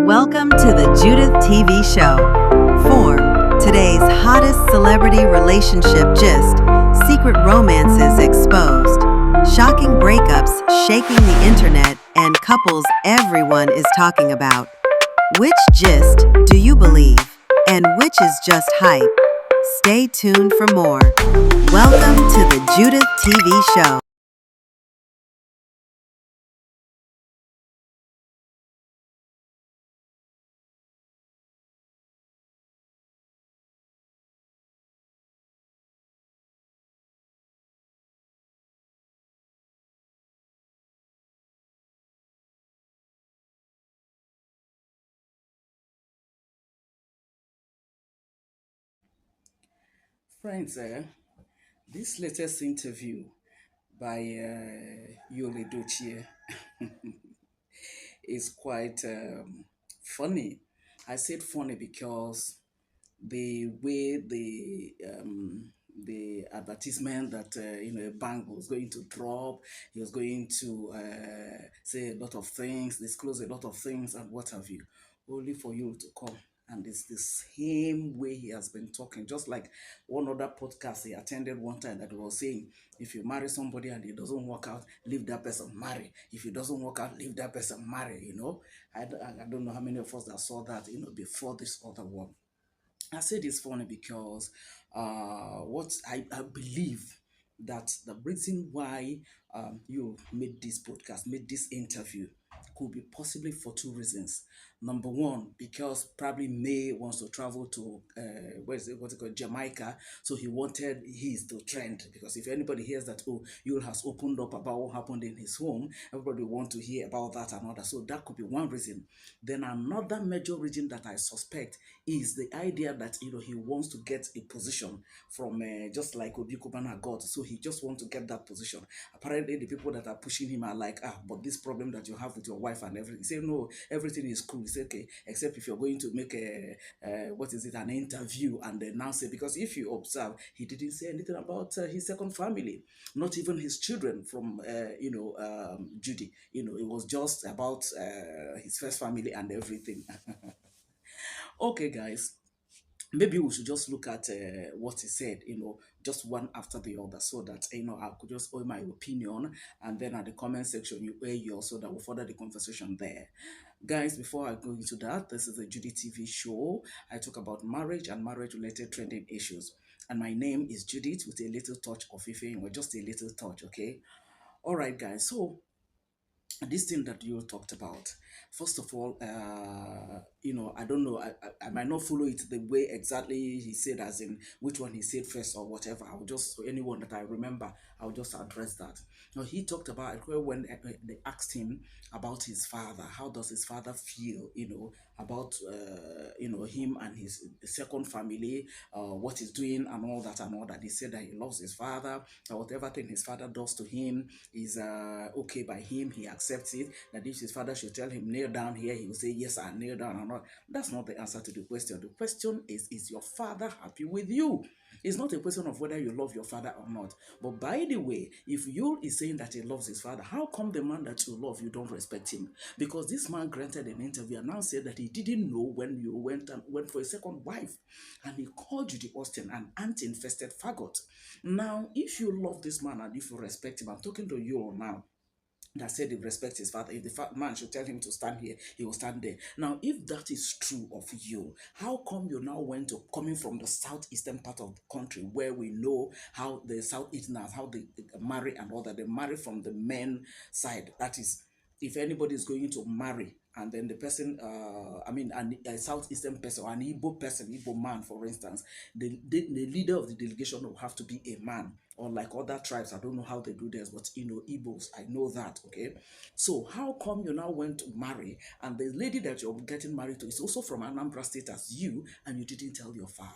Welcome to the Judith TV show. Form, today's hottest celebrity relationship gist, secret romances exposed, shocking breakups shaking the internet, and couples everyone is talking about. Which gist do you believe? And which is just hype? Stay tuned for more. Welcome to the Judith TV show. Friends, this latest interview by Yul Edochie is quite funny. I said funny because the way the advertisement that a bank was going to drop, he was going to say a lot of things, disclose a lot of things, and what have you, only for you to come. And it's the same way he has been talking, just like one other podcast he attended one time that was saying, if you marry somebody and it doesn't work out, leave that person, marry. If it doesn't work out, leave that person, marry. I don't know how many of us that saw that, before this other one. I said it's funny because what I believe that the reason why you made this podcast, made this interview, could be possibly for two reasons. Number one, because probably May wants to travel to what's it called, Jamaica, so he wanted his to trend. Because if anybody hears that, oh, Yul has opened up about what happened in his home, everybody want to hear about that and all that. So that could be one reason. Then another major reason that I suspect is the idea that he wants to get a position from just like Obi Kubana got. So he just wants to get that position. Apparently, the people that are pushing him are like, but this problem that you have with your wife and everything. He said, no, everything is cool. He said, okay, except if you're going to make what is it, an interview and then now say, because if you observe, he didn't say anything about his second family, not even his children from, Judy. It was just about his first family and everything. Okay, guys, maybe we should just look at what he said, just one after the other, so that I could just owe my opinion, and then at the comment section you air yours, so that we'll further the conversation there. Guys, before I go into that, this is a Judy TV show. I talk about marriage and marriage related trending issues. And my name is Judith with a little touch of Ife, or just a little touch, okay? All right, guys. So this thing that you talked about, first of all, I don't know, I might not follow it the way exactly he said, as in which one he said first or whatever. I'll just, anyone that I remember, I'll just address that. Now, he talked about when they asked him about his father, how does his father feel, about him and his second family, what he's doing and all that and all that. He said that he loves his father, that whatever thing his father does to him is okay by him. He accepts it. That if his father should tell him kneel down here, he will say yes, I kneel down or not. That's not the answer to the question. The question is your father happy with you? It's not a question of whether you love your father or not. But by the way, if you is saying that he loves his father, how come the man that you love, you don't respect him? Because this man granted an interview and now said that he didn't know when you went for a second wife, and he called you the Austin an ant-infested faggot. Now, if you love this man and if you respect him, I'm talking to you now, that said he respects his father. If the man should tell him to stand here, he will stand there. Now, if that is true of you, how come you now went to, coming from the southeastern part of the country, where we know how the southeasterners, how they marry and all that, they marry from the men side. That is, if anybody is going to marry, and then the person, a southeastern person or an Igbo person, Igbo man, for instance, the leader of the delegation will have to be a man, or like other tribes. I don't know how they do this, but Igbos, I know that. Okay, so how come you now went to marry, and the lady that you're getting married to is also from Anambra State as you, and you didn't tell your father?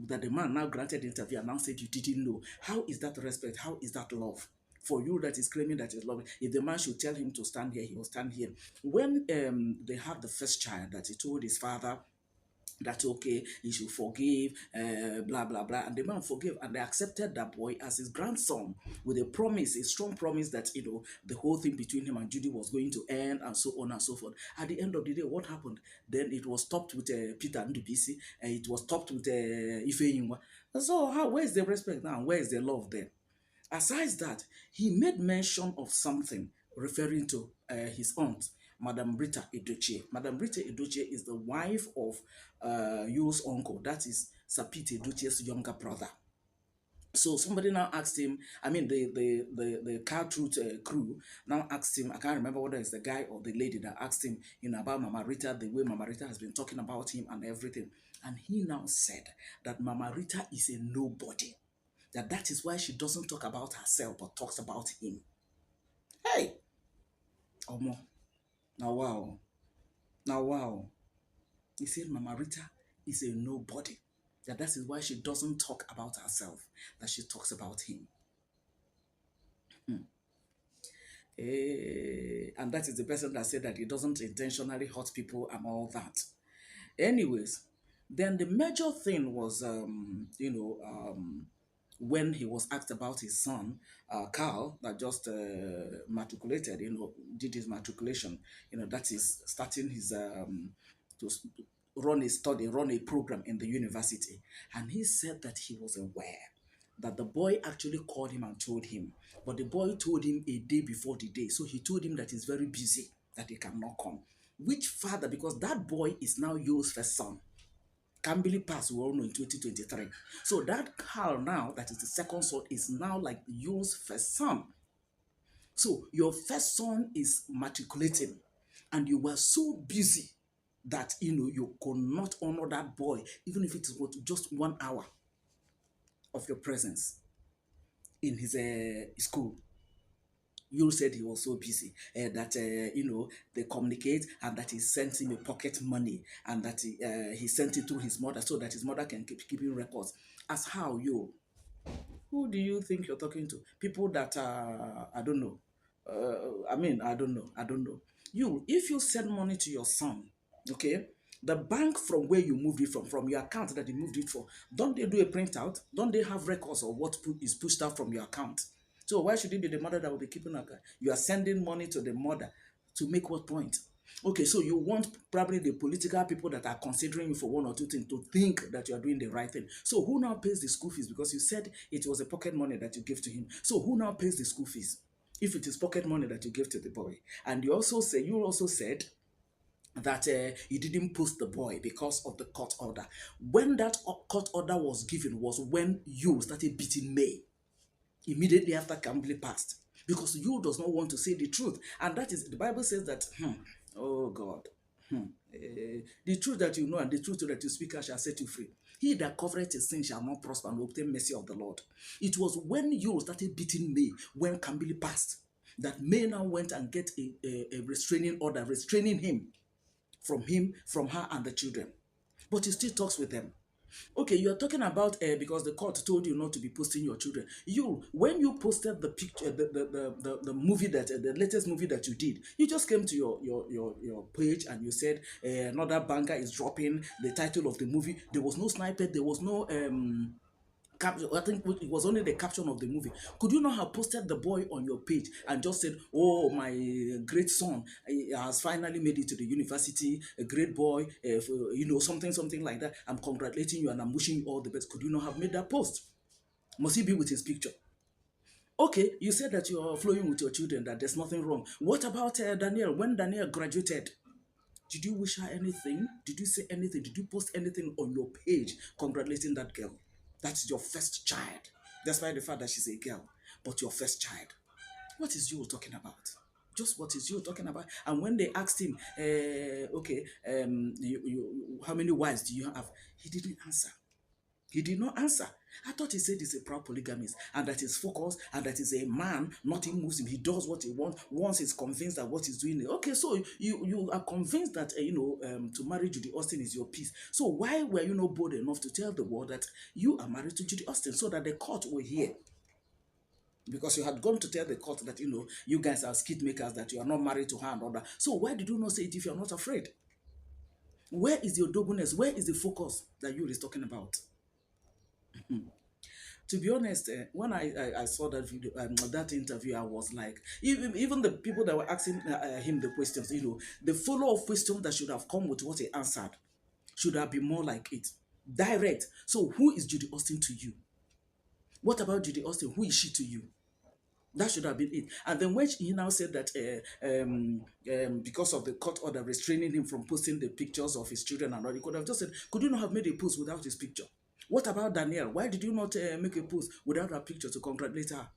That the man now granted the interview and now said you didn't know. How is that respect? How is that love? For you that is claiming that is love, if the man should tell him to stand here, he will stand here. When they had the first child, that he told his father that okay, he should forgive, blah blah blah, and the man forgave, and they accepted that boy as his grandson with a promise, a strong promise that the whole thing between him and Judy was going to end, and so on and so forth. At the end of the day, what happened? Then it was stopped with Peter Ndubisi, and it was stopped with Ifeyinwa. So how? Where is the respect now? Where is the love then? Aside that, he made mention of something referring to his aunt, Madame Rita Edochie. Madame Rita Edochie is the wife of Yul's uncle, that is Sapit Edochie's younger brother. So somebody now asked him, I mean, the car truth crew now asked him, I can't remember whether it's the guy or the lady that asked him, about Mama Rita, the way Mama Rita has been talking about him and everything. And he now said that Mama Rita is a nobody, that is why she doesn't talk about herself but talks about him. Hey, Omo, now wow, now wow. He said Mama Rita is a nobody. That is why she doesn't talk about herself, that she talks about him. And that is the person that said that he doesn't intentionally hurt people and all that. Anyways, then the major thing was, when he was asked about his son, Carl, that just matriculated, did his matriculation, that is starting his, to run a study, run a program in the university. And he said that he was aware that the boy actually called him and told him, but the boy told him a day before the day. So he told him that he's very busy, that he cannot come. Which father, because that boy is now Yul's first son. Cambly passed, we all know, in 2023. So that Carl now, that is the second son, is now like Yul's first son. So your first son is matriculating, and you were so busy that you could not honor that boy, even if it was just 1 hour of your presence in his school. You said he was so busy that they communicate, and that he sent him a pocket money, and that he sent it to his mother so that his mother can keep keeping records. As how you? Who do you think you're talking to? People that I don't know. I mean, I don't know. I don't know. You, if you send money to your son, okay, the bank from where you moved it from your account that you moved it for, don't they do a printout? Don't they have records of what is pushed out from your account? So why should it be the mother that will be keeping account? You are sending money to the mother to make what point? Okay, so you want probably the political people that are considering you for one or two things to think that you are doing the right thing. So who now pays the school fees? Because you said it was a pocket money that you gave to him. So who now pays the school fees? If it is pocket money that you gave to the boy. And you also said that you didn't post the boy because of the court order. When that court order was given was when you started beating May, immediately after Cambly passed, because you does not want to say the truth. And that is, the Bible says that, oh God, the truth that you know and the truth that you speak shall set you free. He that covereth his sin shall not prosper and obtain mercy of the Lord. It was when you started beating May, when Cambly passed, that May now went and get a restraining order, restraining him, from her and the children. But he still talks with them. Okay, you're talking about because the court told you not to be posting your children. When you posted the picture, the movie that the latest movie that you did, you just came to your page and you said another banger is dropping. The title of the movie. There was no snippet. There was no I think it was only the caption of the movie. Could you not have posted the boy on your page and just said, "Oh, my great son has finally made it to the university, a great boy, something like that. I'm congratulating you and I'm wishing you all the best." Could you not have made that post? Must he be with his picture? Okay, you said that you are flowing with your children, that there's nothing wrong. What about Danielle? When Danielle graduated, did you wish her anything? Did you say anything? Did you post anything on your page congratulating that girl? That's your first child. Despite the fact that she's a girl, but your first child. What is you talking about? Just what is you talking about? And when they asked him, how many wives do you have? He didn't answer. He did not answer. I thought he said he's a proud polygamist and that he's focused and that he's a man, nothing moves him. He does what he wants once he's convinced that what he's doing. Okay, so you are convinced that, to marry Judy Austin is your peace. So why were you not bold enough to tell the world that you are married to Judy Austin so that the court will hear? Because you had gone to tell the court that, you guys are skid makers, that you are not married to her and all that. So why did you not say it if you're not afraid? Where is your doggedness? Where is the focus that you is talking about? To be honest, when I saw that video, that interview, I was like, even the people that were asking him the questions, the follow-up question that should have come with what he answered should have been more like it. Direct. So who is Judy Austin to you? What about Judy Austin? Who is she to you? That should have been it. And then when he now said that because of the court order restraining him from posting the pictures of his children and all, he could have just said, could you not have made a post without his picture? What about Danielle? Why did you not make a post without her picture to congratulate her?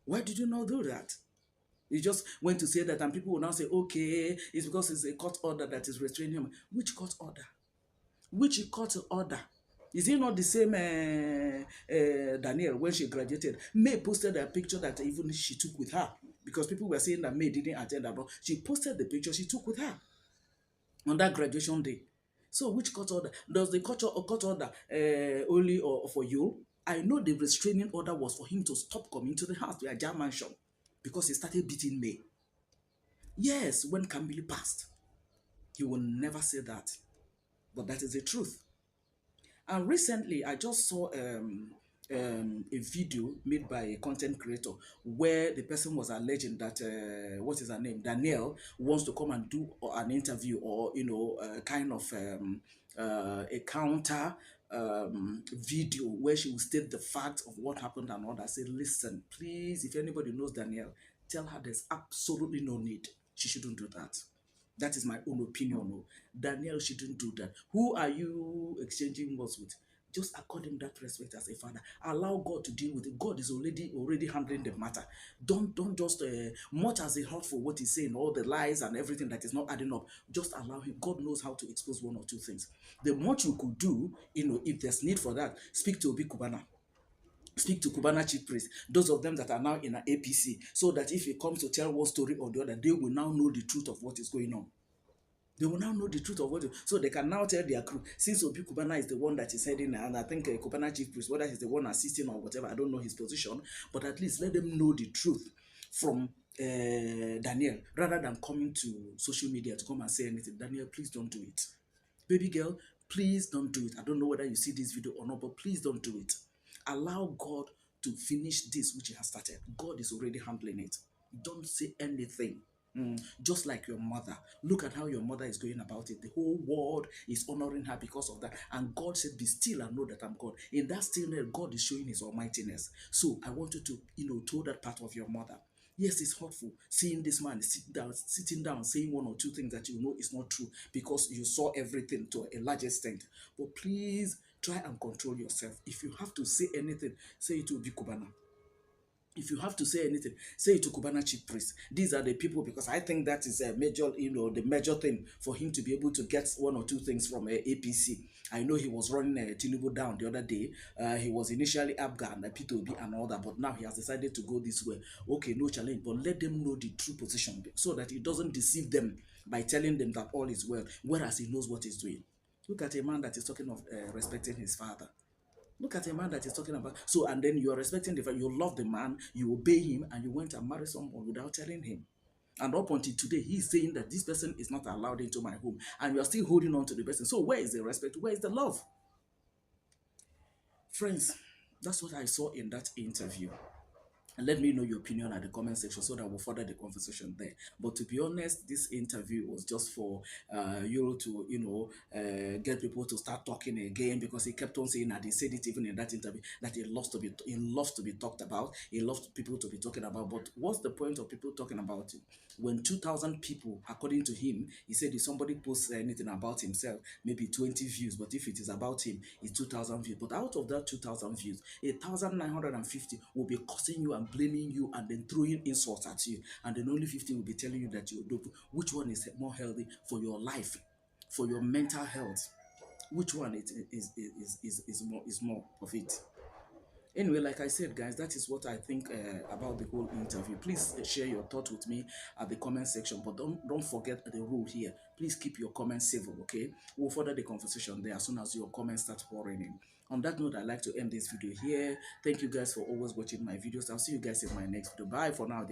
Why did you not do that? You just went to say that, and people will now say, okay, it's because it's a court order that is restraining him. Which court order? Which court order? Is it not the same Danielle when she graduated? May posted a picture that even she took with her, because people were saying that May didn't attend abroad. She posted the picture she took with her on that graduation day. So which court order? Does the court order only or for you? I know the restraining order was for him to stop coming to the house, to a Ajah mansion, because he started beating May. Yes, when Kambili passed, he will never say that, but that is the truth. And recently, I just saw a video made by a content creator where the person was alleging that what is her name, Danielle, wants to come and do an interview, or kind of a counter video where she will state the facts of what happened and all that. I said, listen, please, if anybody knows Danielle, tell her there's absolutely no need. She shouldn't do that. That is my own opinion. No. Daniel shouldn't do that. Who are you exchanging words with? Just accord him that respect as a father. Allow God to deal with it. God is already handling the matter. Don't just much as he hurt for what he's saying, all the lies and everything that is not adding up. Just allow him. God knows how to expose one or two things. The much you could do, if there's need for that, speak to Obi Kubana. Speak to Kubana chief priest, those of them that are now in an APC, so that if he comes to tell one story or the other, they will now know the truth of what is going on. They will now know the truth of what, so they can now tell their crew. Since Obi Kubana is the one that is heading, and I think Kubana chief priest, whether he's the one assisting or whatever, I don't know his position, but at least let them know the truth from Daniel, rather than coming to social media to come and say anything. Daniel, please don't do it. Baby girl, please don't do it. I don't know whether you see this video or not, but please don't do it. Allow God to finish this which he has started. God is already handling it. Don't say anything. Just like your mother. Look at how your mother is going about it. The whole world is honoring her because of that. And God said, be still and know that I'm God. In that stillness, God is showing his almightiness. So I want you to tell that part of your mother. Yes, it's hurtful seeing this man sitting down, saying one or two things that you know is not true because you saw everything to a large extent. But please try and control yourself. If you have to say anything, say it to Obi Kubana. If you have to say anything, say it to Kubana chief priest. These are the people, because I think that is a major, the major thing for him to be able to get one or two things from APC. I know he was running Tinubu down the other day. He was initially Abga and P2B and all that, but now he has decided to go this way. Okay, no challenge, but let them know the true position so that he doesn't deceive them by telling them that all is well, whereas he knows what he's doing. Look at a man that is talking of respecting his father. Look at a man that is talking about. So, and then you are respecting the fact, you love the man, you obey him, and you went and married someone without telling him. And up until today, he's saying that this person is not allowed into my home, and you are still holding on to the person. So, where is the respect? Where is the love? Friends, that's what I saw in that interview. And let me know your opinion at the comment section so that we'll further the conversation there. But to be honest, this interview was just for you to, get people to start talking again, because he kept on saying that he said it even in that interview that he loves to be talked about. He loves people to be talking about. But what's the point of people talking about it when 2,000 people, according to him, he said if somebody posts anything about himself, maybe 20 views, but if it is about him, it's 2,000 views. But out of that 2,000 views, 1,950 will be cursing you and blaming you and then throwing insults at you, and then only 50 will be telling you that you're dope. Which one is more healthy for your life, for your mental health? Which one is more of it? Anyway, like I said, guys, that is what I think about the whole interview. Please share your thoughts with me at the comment section, but don't forget the rule here. Please keep your comments civil, okay? We'll further the conversation there as soon as your comments start pouring in. On that note, I'd like to end this video here. Thank you guys for always watching my videos. I'll see you guys in my next video. Bye for now.